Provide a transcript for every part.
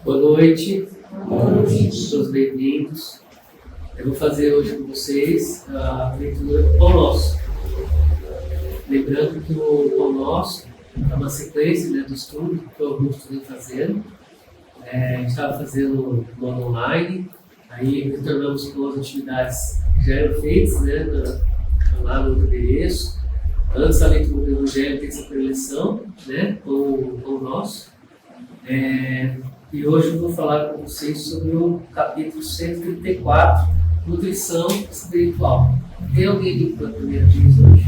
Boa noite, todos bem-vindos. Eu vou fazer hoje com vocês a leitura do Pão Nosso. Lembrando que o Pão Nosso é uma sequência, do estudo que o Augusto vem fazendo. A gente estava fazendo no modo online, aí retornamos com as atividades que já eram feitas, lá no outro endereço. Antes da leitura do Evangelho tem essa preleção, com o Pão Nosso. E hoje eu vou falar com vocês sobre o capítulo 134, Nutrição Espiritual. Tem alguém aqui pela primeira vez hoje?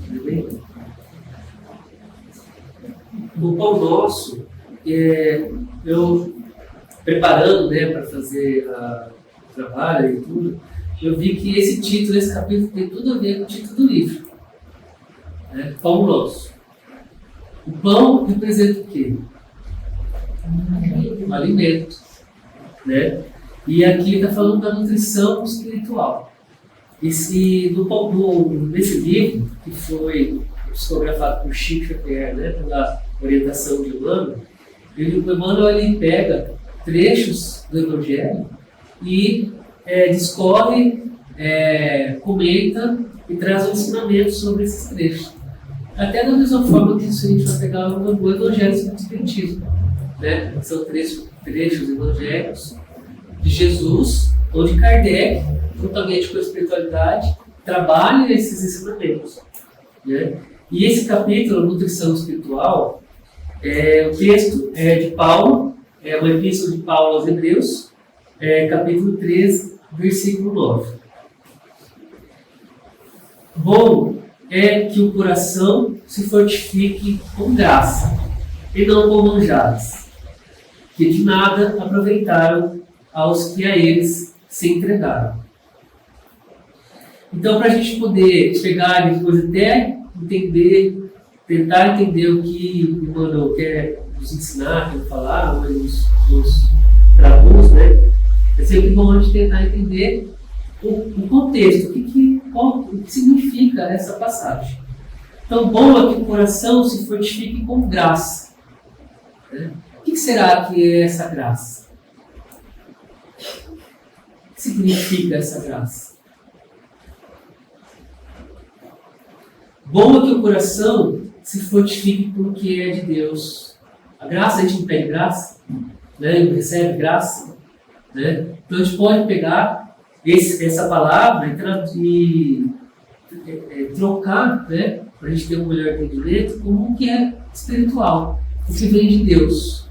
Tudo bem? No Pão Nosso, eu preparando para fazer o trabalho e tudo, eu vi que esse título, esse capítulo tem tudo a ver com o título do livro. Pão Nosso. O pão representa o quê? O alimento. E aqui está falando da nutrição espiritual. Nesse livro, que foi psicografado por Chico Xavier, pela orientação de Emmanuel, o Emmanuel ele pega trechos do Evangelho e discorre, comenta e traz um ensinamento sobre esses trechos. Até da mesma forma que a gente vai pegar o Evangelho sobre o Espiritismo. São trechos evangélicos de Jesus, onde Kardec, juntamente com a espiritualidade, trabalha esses ensinamentos. E esse capítulo, Nutrição Espiritual, o texto é de Paulo, é uma epístola de Paulo aos Hebreus, capítulo 13, versículo 9. Bom é que o coração se fortifique com graça, e não com manjares, que de nada aproveitaram aos que a eles se entregaram. Então, para a gente poder pegar e depois até entender, tentar entender o que o Emmanuel quer nos ensinar, quer falar, nos traduz, é sempre bom a gente tentar entender o contexto, o que significa essa passagem. Então, bom é que o coração se fortifique com graça. O que será que é essa graça? O que significa essa graça? Bom é que o coração se fortifique com o que é de Deus. A graça, a gente não pede graça, recebe graça. Então a gente pode pegar essa palavra e trocar, para a gente ter um melhor entendimento, como o que é espiritual, o que vem de Deus.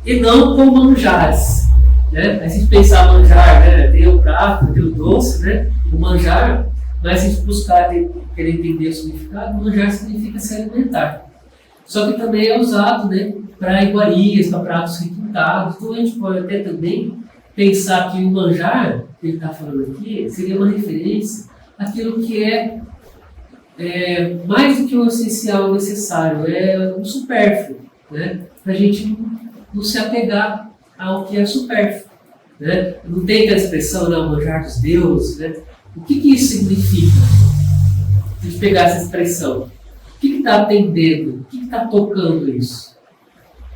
E não com manjares. Aí se a gente pensar manjar, tem o prato, tem o doce, o manjar, mas se a gente buscar querer entender o significado, manjar significa se alimentar. Só que também é usado para iguarias, para pratos requintados. Então a gente pode até também pensar que o manjar, que ele está falando aqui, seria uma referência àquilo que é mais do que o essencial, o necessário, é o supérfluo, para a gente não se apegar ao que é supérfluo. Não tem aquela expressão, o manjar dos deuses. O que isso significa? Se a gente pegar essa expressão, o que está atendendo? O que está tocando isso?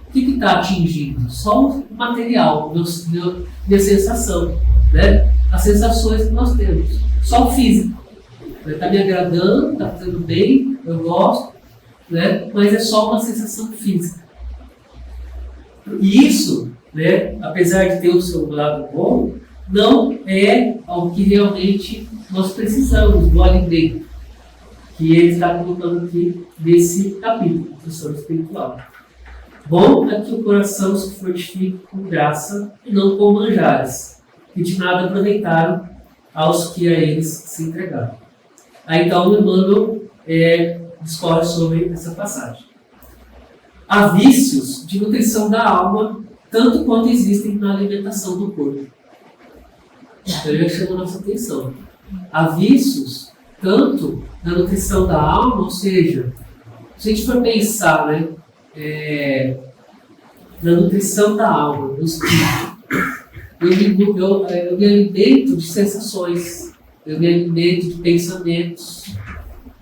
O que está atingindo? Só o material, minha sensação, as sensações que nós temos. Só o físico. Está me agradando, está fazendo bem, eu gosto, mas é só uma sensação física. E isso, apesar de ter o seu lado bom, não é o que realmente nós precisamos do alimento que ele está colocando aqui nesse capítulo, Nutrição Espiritual. Bom é que o coração se fortifique com graça e não com manjares, que de nada aproveitaram aos que a eles se entregaram. Aí então o Emmanuel discorre sobre essa passagem. Há vícios de nutrição da alma, tanto quanto existem na alimentação do corpo. Então ele chama a nossa atenção. Há vícios tanto na nutrição da alma, ou seja, se a gente for pensar na nutrição da alma, do espírito, eu me alimento de sensações, eu me alimento de pensamentos,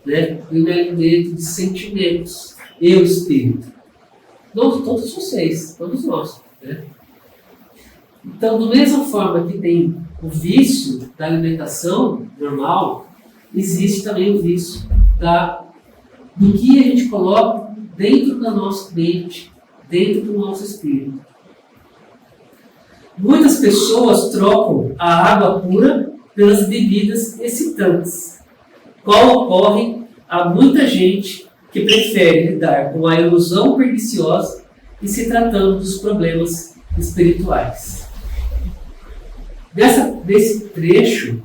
eu me alimento de sentimentos. e o Espírito? Não, todos vocês, todos nós. Né? Então, da mesma forma que tem o vício da alimentação normal, existe também o vício do que a gente coloca dentro da nossa mente, dentro do nosso espírito. Muitas pessoas trocam a água pura pelas bebidas excitantes, qual ocorre a muita gente que prefere lidar com a ilusão perniciosa e se tratando dos problemas espirituais. Desse trecho,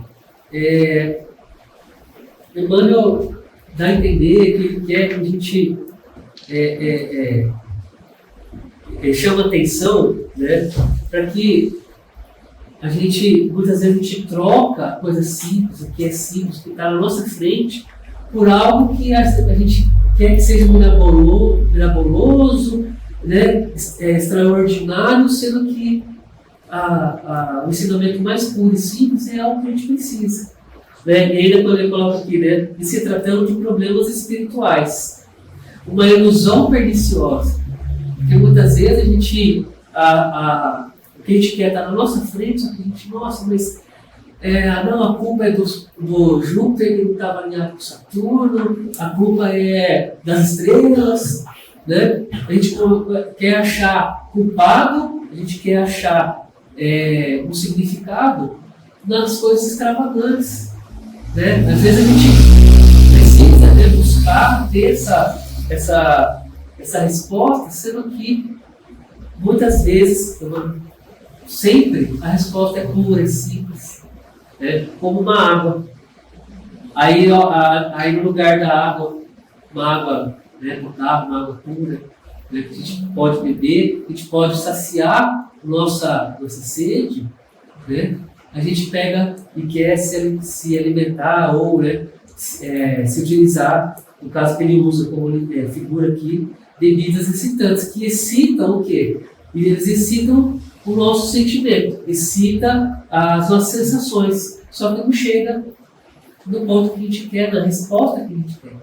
Emmanuel dá a entender que ele quer que a gente chama atenção, né, para que a gente, muitas vezes, a gente troca coisas simples, o que é simples, que está na nossa frente, por algo que a gente quer que seja miraboloso, né, extraordinário, sendo que o ensinamento mais puro e simples é algo que a gente precisa. Né? E ainda quando ele coloca aqui, né, e se tratando de problemas espirituais, uma ilusão perniciosa, porque muitas vezes a gente, o que a gente quer estar na nossa frente, só que a gente, nossa, mas não, a culpa é do Júpiter que não estava alinhado com Saturno, a culpa é das estrelas, né? A gente quer achar culpado, a gente quer achar um significado nas coisas extravagantes. Né? Às vezes a gente precisa, né, buscar ter essa resposta, sendo que muitas vezes, sempre, a resposta é pura e simples, né? Como uma água. Aí no lugar da água, uma água, né, potável, uma água pura, né, que a gente pode beber, a gente pode saciar nossa sede, né? A gente pega e quer se alimentar ou, né, se utilizar, no caso que ele usa como figura aqui, bebidas excitantes, que excitam o quê? Eles excitam o nosso sentimento, excita as nossas sensações, só que não chega no ponto que a gente quer, na resposta que a gente quer.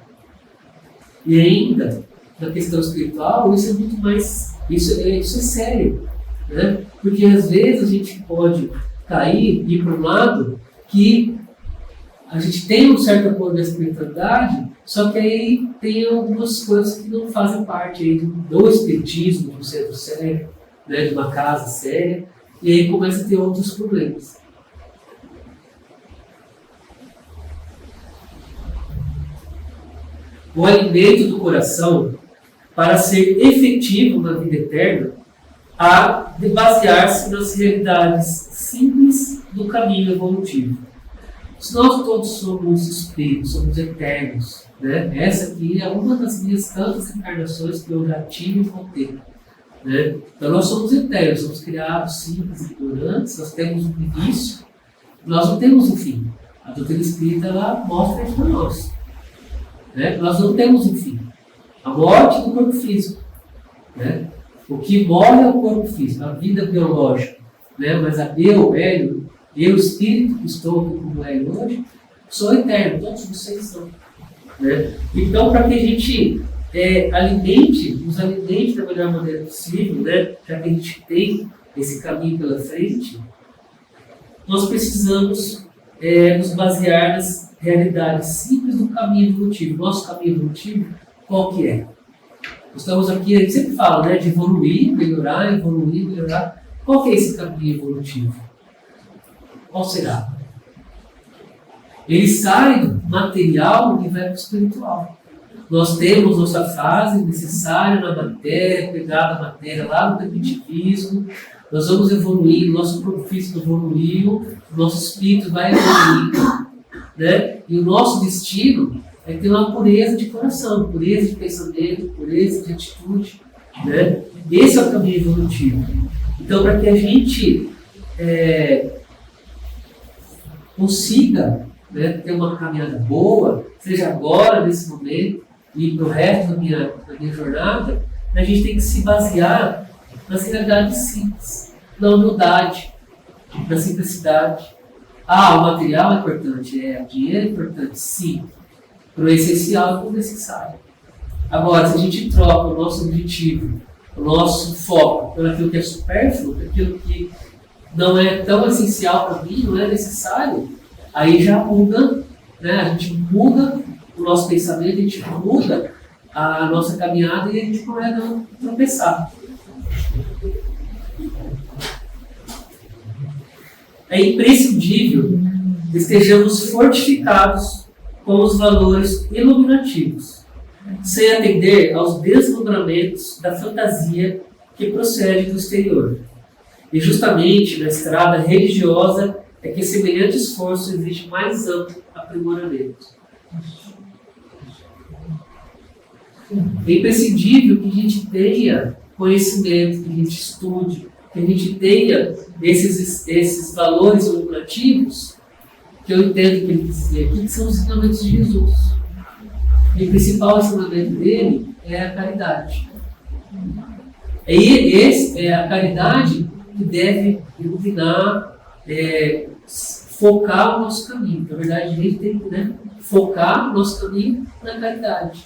E ainda, na questão espiritual, isso é muito mais, isso é sério, né? Porque às vezes a gente pode cair e ir para um lado que a gente tem um certo apoio da espiritualidade, só que aí tem algumas coisas que não fazem parte aí do espiritismo, do centro sério, né, de uma casa séria, e aí começa a ter outros problemas. O alimento do coração, para ser efetivo na vida eterna, há de basear-se nas realidades simples do caminho evolutivo. Se nós todos somos espíritos, somos eternos, né? Essa aqui é uma das minhas tantas encarnações que eu já tive e vou ter. Né? Então nós somos eternos, somos criados simples e ignorantes, nós temos um início, nós não temos um fim. A doutrina espírita ela mostra isso para nós. Né? Nós não temos um fim. A morte do corpo físico. Né? O que morre é o corpo físico, a vida biológica. Né? Mas eu, espírito, que estou aqui como Hélio hoje, sou eterno, todos vocês são. Né? Então, para que a gente nos alimente da melhor maneira possível, né? Já que a gente tem esse caminho pela frente, nós precisamos nos basear nas realidades simples do caminho evolutivo. Nosso caminho evolutivo, qual que é? Estamos aqui, a gente sempre fala, né, de evoluir, melhorar. Qual que é esse caminho evolutivo? Qual será? Ele sai do material e vai para o espiritual. Nós temos nossa fase necessária na matéria, pegar a matéria lá no primitivismo, nós vamos evoluir, nosso corpo físico evoluiu, o nosso espírito vai evoluir, né? E o nosso destino é ter uma pureza de coração, pureza de pensamento, pureza de atitude, né? Esse é o caminho evolutivo. Então, para que a gente consiga, né, ter uma caminhada boa, seja agora, nesse momento, e para o resto da minha jornada, a gente tem que se basear nas realidades simples, na humildade, na simplicidade. O material é importante, o dinheiro é importante, sim, para o essencial e para o necessário. Agora, se a gente troca o nosso objetivo, o nosso foco, por aquilo que é supérfluo, por aquilo que não é tão essencial para mim, não é necessário, aí já muda, né? A gente muda o nosso pensamento, a gente muda a nossa caminhada e a gente começa a tropeçar. É imprescindível que estejamos fortificados com os valores iluminativos, sem atender aos desdobramentos da fantasia que procede do exterior. E justamente na estrada religiosa é que semelhante esforço exige mais amplo aprimoramento. É imprescindível que a gente tenha conhecimento, que a gente estude, que a gente tenha esses valores iluminativos, que eu entendo que ele quis dizer aqui, que são os ensinamentos de Jesus. E o principal ensinamento dele é a caridade. É a caridade que deve iluminar, focar o nosso caminho. Na verdade, a gente tem que focar o nosso caminho na caridade.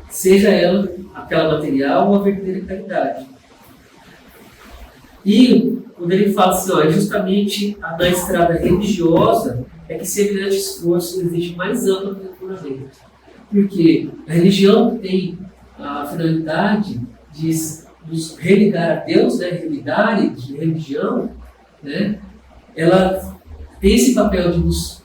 Seja ela aquela material ou a verdadeira caridade. E quando ele fala assim, é justamente na estrada religiosa é que semelhante esforço exige mais amplo aprimoramento. Porque a religião tem a finalidade de nos religar a Deus, religar de religião, ela tem esse papel de nos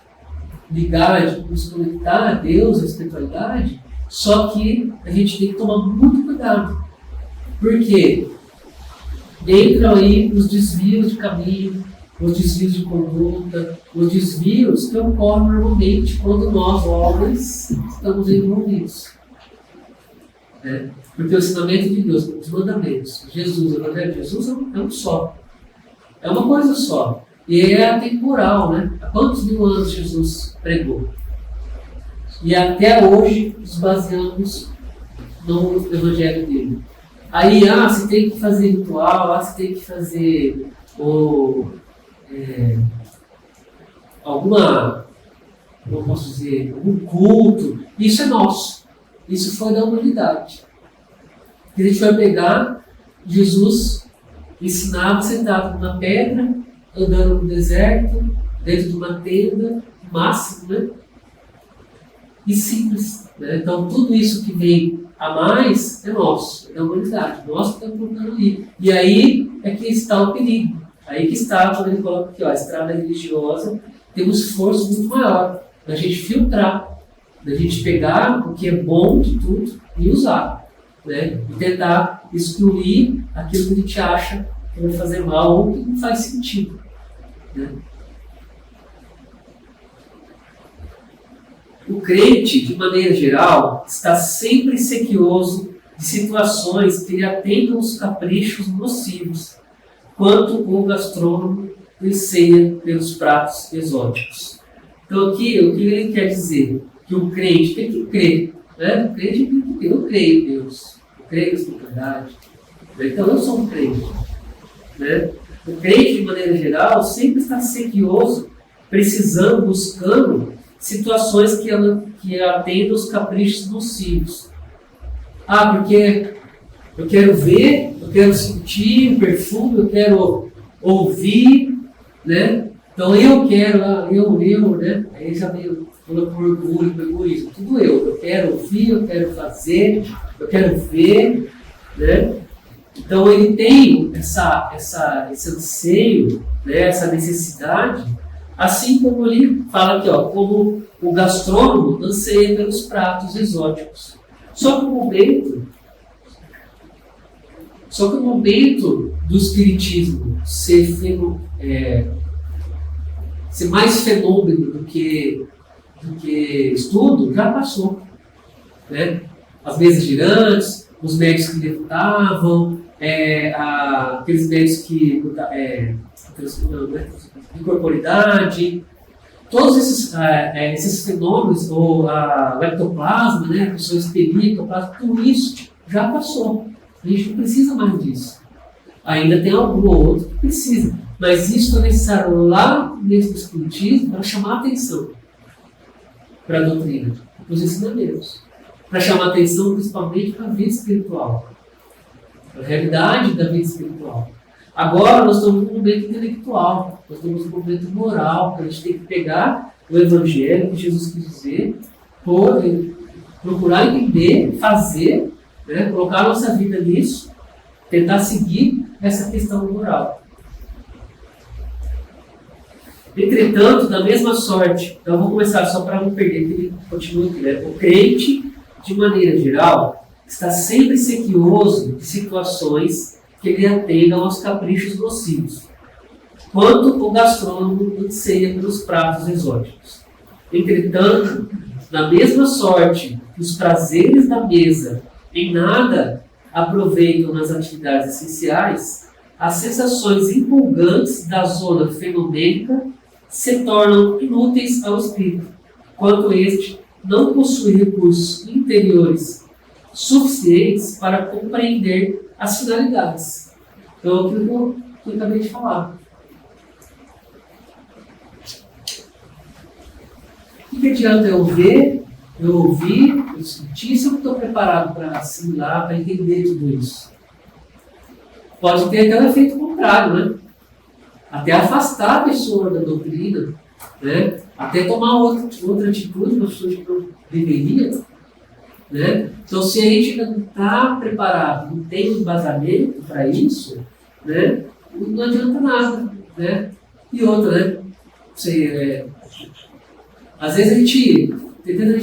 ligar, de nos conectar a Deus, a espiritualidade, só que a gente tem que tomar muito cuidado. Porque entram aí os desvios de caminho, os desvios de conduta, os desvios que ocorrem normalmente quando nós, homens, estamos envolvidos. Porque o ensinamento de Deus, os mandamentos, Jesus, o Evangelho de Jesus é um só. É uma coisa só. E é atemporal, Há quantos mil anos Jesus pregou? E até hoje nos baseamos no Evangelho dele. Aí, você tem que fazer ritual, você tem que fazer algum culto. Isso é nosso. Isso foi da humanidade. A gente vai pegar, Jesus ensinava sentado numa pedra, andando no deserto, dentro de uma tenda, máximo, e simples. Então, tudo isso que vem a mais é nosso, é da humanidade. Nós que estamos colocando ali. E aí é que está o perigo. Aí que está, quando ele coloca aqui, a estrada religiosa, tem um esforço muito maior da gente filtrar, da gente pegar o que é bom de tudo e usar. E tentar excluir aquilo que a gente acha que vai fazer mal ou que não faz sentido. O crente, de maneira geral, está sempre sequioso de situações que lhe atendam os caprichos nocivos, quanto o gastrônomo anseia pelos pratos exóticos. Então aqui, o que ele quer dizer? Que o crente tem que crer. O crente tem que crer. Eu creio em Deus. Eu creio na espiritualidade. Então eu sou um crente. O crente, de maneira geral, sempre está sequioso, precisando, buscando situações que atendam os caprichos nocivos. Porque eu quero ver, eu quero sentir o perfume, eu quero ouvir, Então eu quero, Aí já veio falando por orgulho, por egoísmo. Tudo eu quero ouvir, eu quero fazer, eu quero ver, Então ele tem esse anseio, essa necessidade, assim como ele fala aqui, como o gastrônomo anseia pelos pratos exóticos. Só que o momento do espiritismo ser mais fenômeno do que estudo já passou. As mesas girantes, os médicos que levitavam, aqueles médicos que incorporidade, todos esses fenômenos, ou o ectoplasma, a pessoa expelir ectoplasma, tudo isso já passou. A gente não precisa mais disso. Ainda tem algum ou outro que precisa. Mas isso é necessário lá dentro do espiritismo para chamar a atenção para a doutrina, para os ensinamentos. para chamar atenção principalmente para a vida espiritual, para a realidade da vida espiritual. Agora nós estamos num momento intelectual, nós estamos num momento moral, que a gente tem que pegar o Evangelho que Jesus quis dizer, procurar entender, fazer, né, colocar a nossa vida nisso, tentar seguir essa questão moral. Entretanto, da mesma sorte, então vou começar só para não perder, que ele continua aqui, né? O crente, de maneira geral, está sempre sequioso de situações que lhe atendam aos caprichos nocivos, quanto o gastrônomo anseia pelos pratos exóticos. Entretanto, na mesma sorte que os prazeres da mesa em nada aproveitam nas atividades essenciais, as sensações empolgantes da zona fenomênica se tornam inúteis ao espírito, quanto este não possui recursos interiores suficientes para compreender as finalidades. Então, aquilo que eu acabei de falar. O que adianta eu ver, eu ouvir, eu sentir, se eu não estou preparado para assimilar, para entender tudo isso? Pode ter até um efeito contrário, né? Até afastar a pessoa da doutrina, né? Até tomar outra atitude, uma atitude que não deveria. Né? Então, se a gente não está preparado, não tem um embasamento para isso, né? Não adianta nada. Né? E outra, né? Às vezes a gente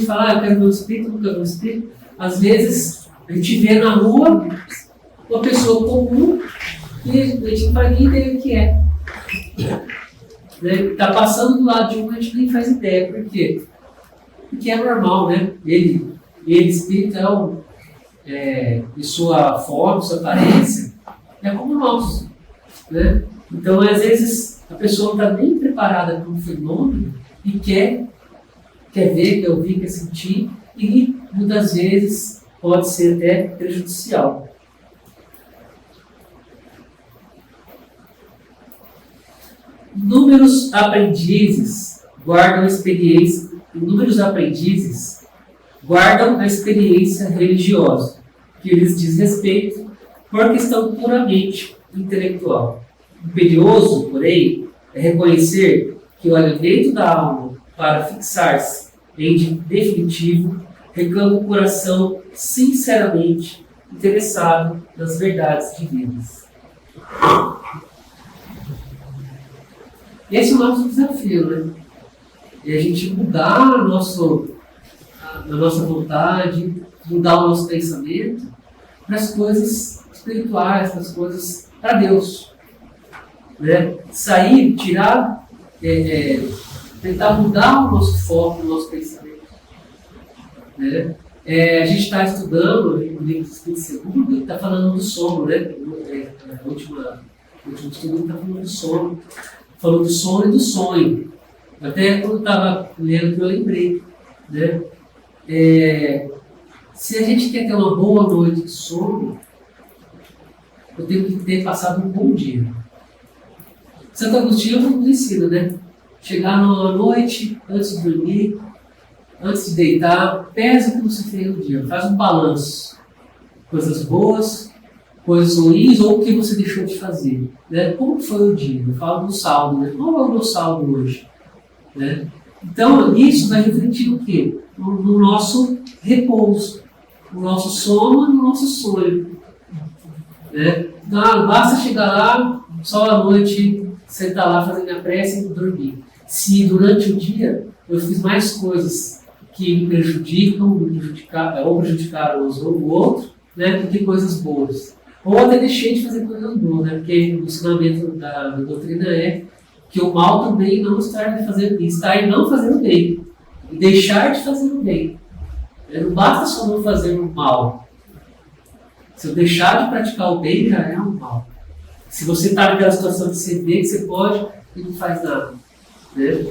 fala, eu quero ver um espírito, não quero ver um espírito. Às vezes a gente vê na rua uma pessoa comum e a gente não faz nem ideia o que é. Está passando do lado de um, a gente nem faz ideia. Por quê? Porque é normal, né? Ele espírito de sua forma, sua aparência, é como nós. Né? Então, às vezes, a pessoa não está nem preparada para um fenômeno e quer ver, quer ouvir, quer sentir, e muitas vezes pode ser até prejudicial. Inúmeros aprendizes guardam a experiência religiosa, que lhes diz respeito por questão puramente intelectual. Imperioso, porém, é reconhecer que o alimento da alma, para fixar-se em definitivo, reclama o coração sinceramente interessado nas verdades divinas. Esse é o nosso desafio, né? E a gente mudar a nossa vontade, mudar o nosso pensamento para as coisas espirituais, para as coisas para Deus. Né? Sair, tirar, tentar mudar o nosso foco, o nosso pensamento. Né? A gente está estudando o livro do Espírito Segundo, ele está falando do sono, né? O último estudo está falando do sono. Falou do sono e do sonho. Até quando eu estava lendo que eu lembrei. Né? Se a gente quer ter uma boa noite de sono, eu tenho que ter passado um bom dia. Santo Agostinho nos ensina, né? Chegar na noite, antes de dormir, antes de deitar, pesa o que você fez no dia. Faz um balanço. Coisas boas, coisas ruins ou o que você deixou de fazer. Né? Como foi o dia? Eu falo do saldo. Né? Qual é o meu saldo hoje? Né? Então, isso vai refletir o quê? No nosso repouso, no nosso sono e no nosso sonho. Né? Não basta chegar lá, só à noite, sentar lá fazendo a prece e dormir. Se durante o dia eu fiz mais coisas que me prejudicam, ou prejudicaram o outro, né, do que coisas boas. Ou até deixei de fazer coisas boas, né, porque o ensinamento da doutrina é que o mal também não está em não fazer o bem, e deixar de fazer o bem. Não basta só não fazer o mal. Se eu deixar de praticar o bem, já é um mal. Se você está naquela situação de você ver que você pode e não faz nada. Né?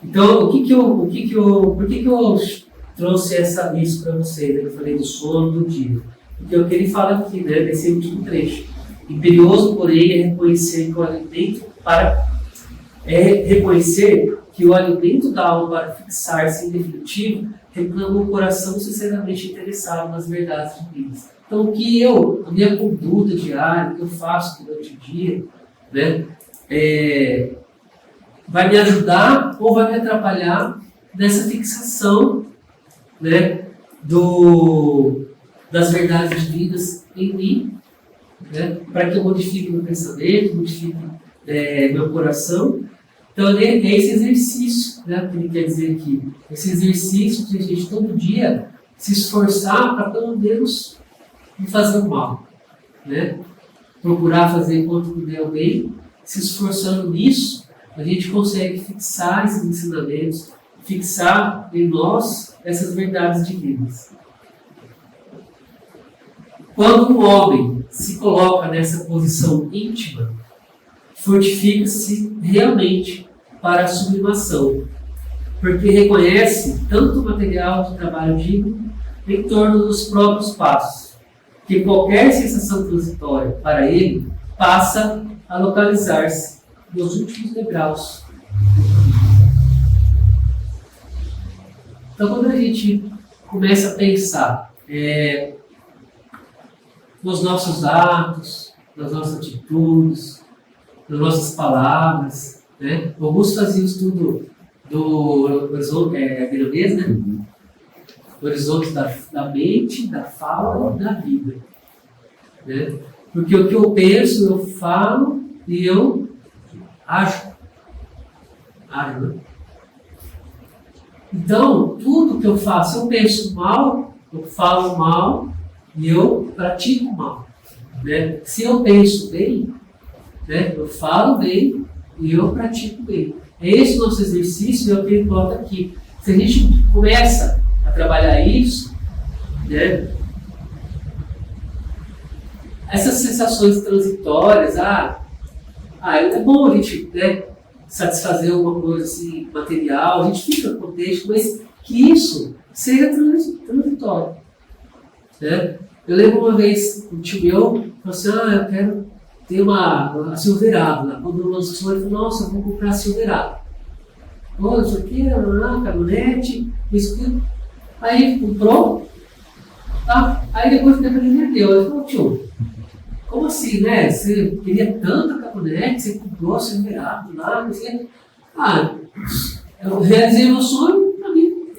Então, por que eu trouxe isso para vocês? Né? Eu falei do sono do dia. Porque é o que ele fala aqui, né, nesse último trecho. Imperioso, porém, é reconhecer que o alimento que o alimento da alma para fixar-se em definitivo reclama o coração sinceramente interessado nas verdades divinas. Então, a minha conduta diária, o que eu faço durante o dia, né, vai me ajudar ou vai me atrapalhar nessa fixação, né, das verdades divinas em mim, né, para que eu modifique meu pensamento, modifique meu coração. Então, é esse exercício, né, que ele quer dizer aqui. Esse exercício de a gente todo dia se esforçar para pelo menos não fazer o mal, né? Procurar fazer enquanto puder o bem. Se esforçando nisso, a gente consegue fixar esses ensinamentos, fixar em nós essas verdades divinas. Quando um homem se coloca nessa posição íntima, fortifica-se realmente para a sublimação, porque reconhece tanto o material de trabalho digno em torno dos próprios passos, que qualquer sensação transitória para ele passa a localizar-se nos últimos degraus. Então, quando a gente começa a pensar nos nossos atos, nas nossas atitudes, nas nossas palavras, né? O Augusto fazia o estudo do horizonte vironês, né? O horizonte da mente, da fala e da vida, né? Porque o que eu penso, eu falo e eu ajo, né? Então, tudo que eu faço, eu penso mal, eu falo mal e eu pratico mal, né? Se eu penso bem, né, eu falo bem e eu pratico bem. É esse o nosso exercício, é o que ele coloca aqui. Se a gente começa a trabalhar isso, né, essas sensações transitórias, é bom a gente, né, satisfazer alguma coisa assim, material, a gente fica contente, mas que isso seja transitório. Né? Eu lembro uma vez, um tio meu falou assim, eu quero ter uma Silverado. Né? Quando lançou, ele falou, nossa, eu vou comprar a Silverado. Olha, isso aqui, caminhonete, isso aqui. Aí comprou, tá? Aí depois o tempo ele vendeu. Ele falou, tio, como assim, né? Você queria tanta caminhonete, você comprou a Silverado lá, você... eu realizei meu sonho, pra mim,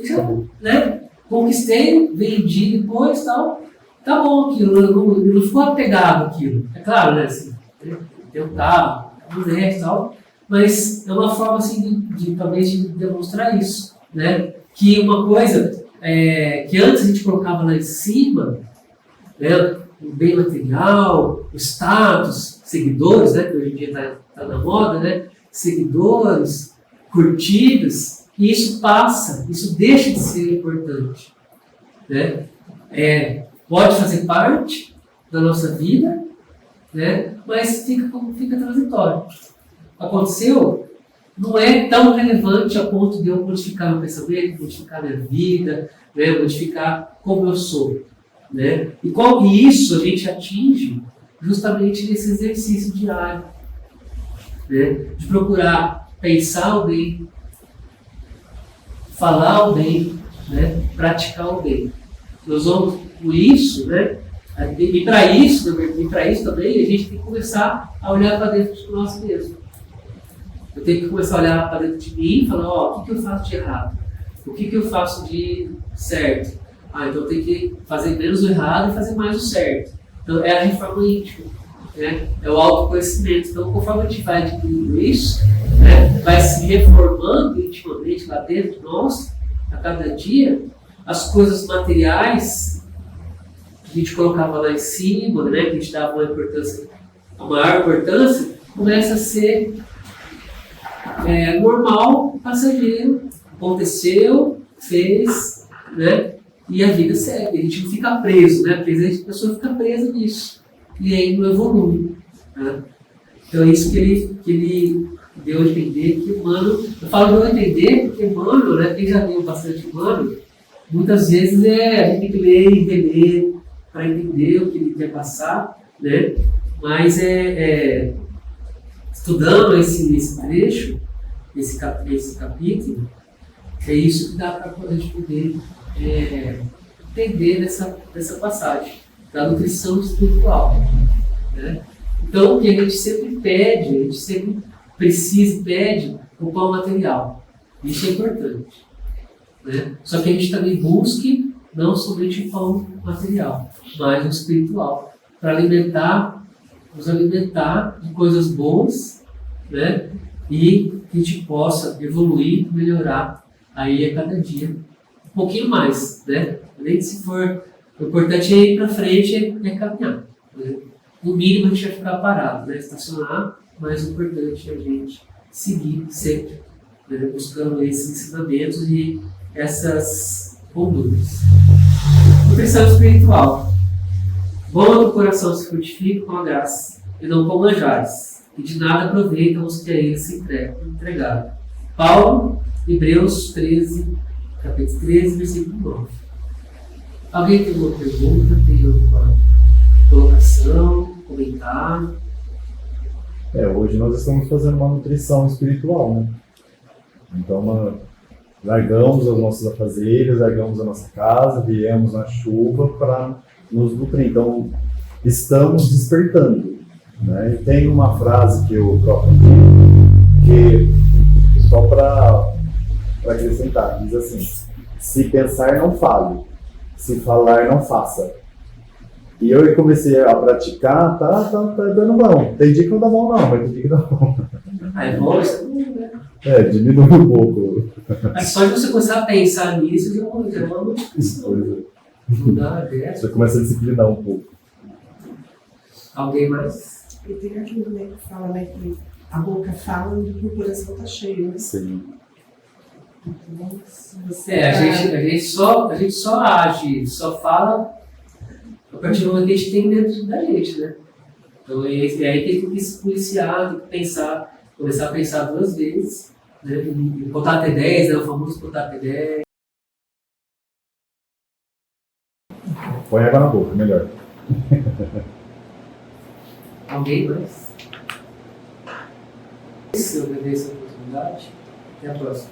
né? Conquistei, vendi depois, tal. Tá bom aquilo, não ficou apegado àquilo. É claro, né? Assim, tem um carro, caminhonete e tal, mas é uma forma assim talvez de demonstrar isso, né? Que uma coisa que antes a gente colocava lá em cima, né? O bem material, o status, seguidores, né? Que hoje em dia está na moda, né? Seguidores, curtidas, e isso passa, isso deixa de ser importante, né? Pode fazer parte da nossa vida, né? Mas fica transitório. Aconteceu, não é tão relevante a ponto de eu modificar meu pensamento, modificar minha vida, né? Modificar como eu sou. Né? E isso a gente atinge justamente nesse exercício diário, né? De procurar pensar o bem, falar o bem, né? Praticar o bem. Nós vamos com isso, né? E para isso também a gente tem que começar a olhar para dentro de nós mesmos. Eu tenho que começar a olhar para dentro de mim e falar, o que eu faço de errado? O que eu faço de certo? Então eu tenho que fazer menos o errado e fazer mais o certo. Então é a reforma íntima, né? É o autoconhecimento. Então conforme a gente vai adquirindo isso, né, vai se reformando intimamente lá dentro de nós, a cada dia, as coisas materiais que a gente colocava lá em cima, né, que a gente dava a maior importância, começa a ser normal, passageiro, aconteceu, fez, né, e a vida segue. A gente não fica preso, né, porque às vezes a pessoa fica presa nisso, e aí não evolui. Né? Então é isso que ele deu a entender que Emmanuel, eu falo deu a entender porque Emmanuel, né, quem já leu bastante Emmanuel, muitas vezes a gente tem que ler e reler para entender o que ele quer passar, né? Mas estudando esse trecho, esse capítulo, é isso que dá para a gente poder entender dessa passagem, da nutrição espiritual. Né? Então, o que a gente sempre pede, a gente sempre pede o pão material. Isso é importante. Né? Só que a gente também busque não somente o pão material, mas o espiritual, para nos alimentar de coisas boas, né? E que a gente possa evoluir, melhorar aí a cada dia um pouquinho mais, né? Nem que se for, o importante é ir para frente, é caminhar. Né? No mínimo a gente vai ficar parado, né? Estacionar, mas o importante é a gente seguir sempre, né? Buscando esses ensinamentos e essas condutas. Nutrição espiritual. Bom do coração se frutifica com a graça, e não com manjares, e de nada aproveitam os que a eles se entregaram. Paulo, Hebreus 13, capítulo 13, versículo 9. Alguém tem uma pergunta? Tem alguma colocação, comentário? Hoje nós estamos fazendo uma nutrição espiritual, né? Então, largamos os nossos afazeres, largamos a nossa casa, viemos na chuva para nos nutrir. Então, estamos despertando. Né? E tem uma frase que eu próprio digo, que só para acrescentar, diz assim: se pensar, não fale, se falar, não faça. E eu comecei a praticar, tá dando bom. Tem dia que não dá bom não, mas tem dia que dá bom. É bom isso, né? Diminui um pouco. Mas só de você começar a pensar nisso, já é uma modificação. Você começa a disciplinar um pouco. Alguém mais? E tem aquilo, né, que fala, né, que a boca fala e o coração está cheio, né? Sim. Então, se você a gente só age, só fala a partir do momento que a gente tem dentro da gente, né? Então é aí que tem que se policiar, tem que pensar, começar a pensar duas vezes, né? E contar até 10, né? O famoso contar até 10. Põe água na boca, melhor. Alguém mais? Eu agradeço a oportunidade. Até a próxima.